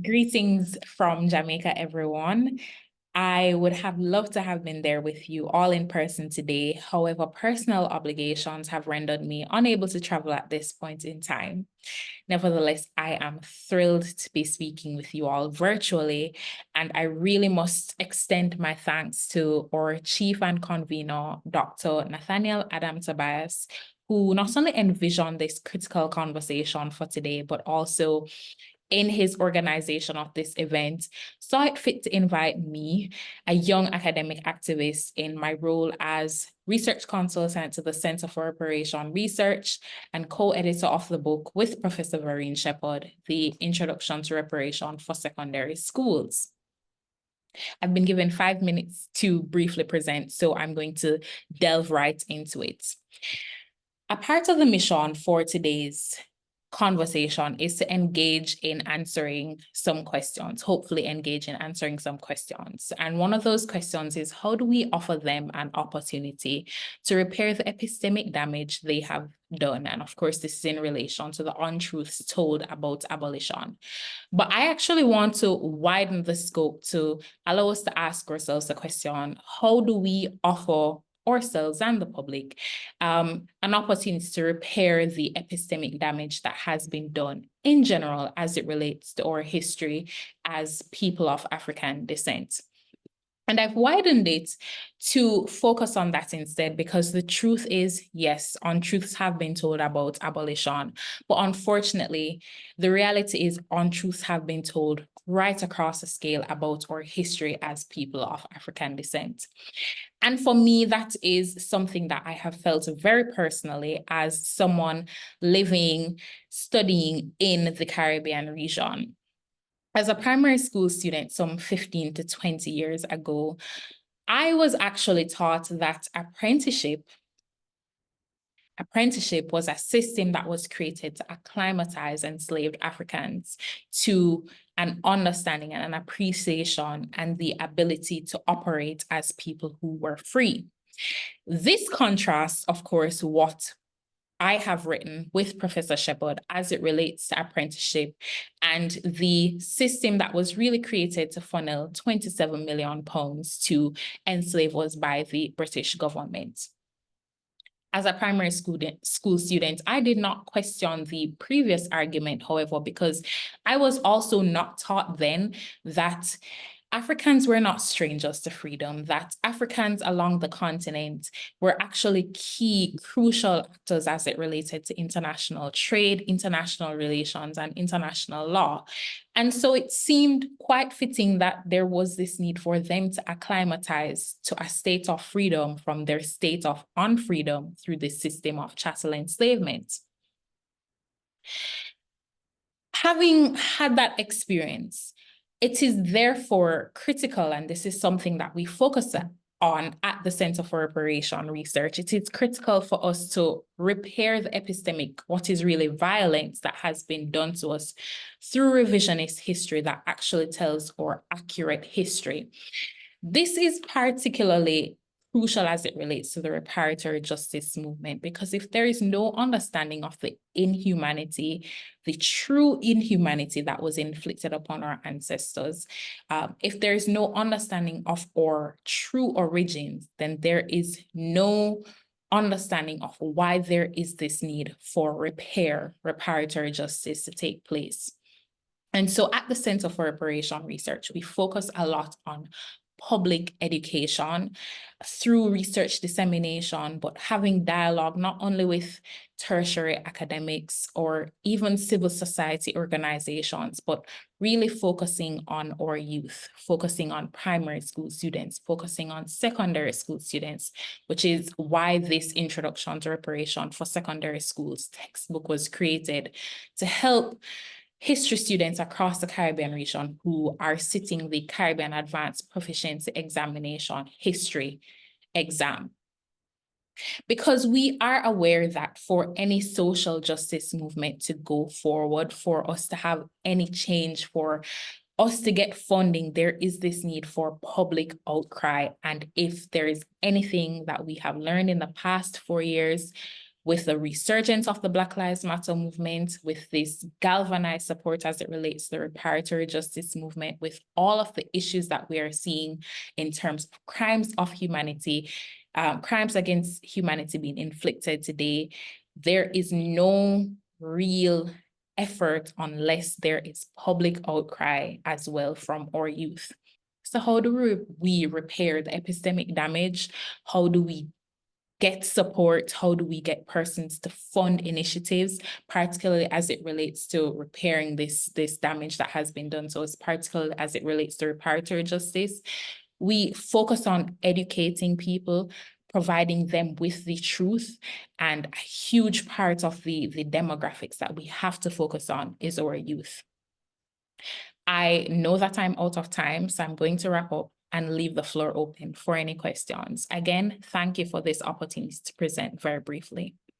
Greetings from Jamaica, everyone. I would have loved to have been there with you all in person today. However, personal obligations have rendered me unable to travel at this point in time. Nevertheless, I am thrilled to be speaking with you all virtually, and I really must extend my thanks to our chief and convener, Dr. Nathaniel Adam Tobias, who not only envisioned this critical conversation for today, but also in his organization of this event, saw it fit to invite me, a young academic activist, in my role as research consultant to the Center for Reparation Research and co-editor of the book with Professor Vereen Shepherd, The Introduction to Reparation for Secondary Schools. I've been given 5 minutes to briefly present, so I'm going to delve right into it. A part of the mission for today's conversation is to engage in answering some questions, hopefully engage in answering some questions. And one of those questions is, how do we offer them an opportunity to repair the epistemic damage they have done? And of course, this is in relation to the untruths told about abolition. But I actually want to widen the scope to allow us to ask ourselves the question, how do we offer ourselves and the public an opportunity to repair the epistemic damage that has been done in general as it relates to our history as people of African descent? And I've widened it to focus on that instead, because the truth is, yes, untruths have been told about abolition, but unfortunately, the reality is untruths have been told right across the scale about our history as people of African descent. And for me, that is something that I have felt very personally as someone living, studying in the Caribbean region. As a primary school student, some 15 to 20 years ago, I was actually taught that apprenticeship was a system that was created to acclimatize enslaved Africans to an understanding and an appreciation and the ability to operate as people who were free. This contrasts, of course, what I have written with Professor Shepherd as it relates to apprenticeship and the system that was really created to funnel £27 million to enslavers by the British government. As a primary school student, I did not question the previous argument, however, because I was also not taught then that Africans were not strangers to freedom, that Africans along the continent were actually key, crucial actors as it related to international trade, international relations, and international law. And so it seemed quite fitting that there was this need for them to acclimatize to a state of freedom from their state of unfreedom through the system of chattel enslavement. Having had that experience, it is therefore critical, and this is something that we focus on at the Center for Reparation Research. It is critical for us to repair the epistemic, what is really violence that has been done to us through revisionist history that actually tells our accurate history. This is particularly crucial as it relates to the reparatory justice movement, because if there is no understanding of the inhumanity, the true inhumanity that was inflicted upon our ancestors, if there is no understanding of our true origins, then there is no understanding of why there is this need for reparatory justice to take place. And so at the Center for Reparation Research, we focus a lot on public education through research dissemination, but having dialogue not only with tertiary academics or even civil society organizations, but really focusing on our youth, focusing on primary school students, focusing on secondary school students, which is why this Introduction to Reparation for Secondary Schools textbook was created, to help history students across the Caribbean region who are sitting the Caribbean Advanced Proficiency Examination history exam. Because we are aware that for any social justice movement to go forward, for us to have any change, for us to get funding, there is this need for public outcry. And if there is anything that we have learned in the past 4 years, with the resurgence of the Black Lives Matter movement, with this galvanized support as it relates to the reparatory justice movement, with all of the issues that we are seeing in terms of crimes of humanity, crimes against humanity being inflicted today, there is no real effort unless there is public outcry as well from our youth. So how do we repair the epistemic damage? How do we get support? How do we get persons to fund initiatives, particularly as it relates to repairing this damage that has been done? So it's particularly as it relates to reparatory justice. We focus on educating people, providing them with the truth, and a huge part of the demographics that we have to focus on is our youth. I know that I'm out of time, so I'm going to wrap up and leave the floor open for any questions. Again, thank you for this opportunity to present very briefly.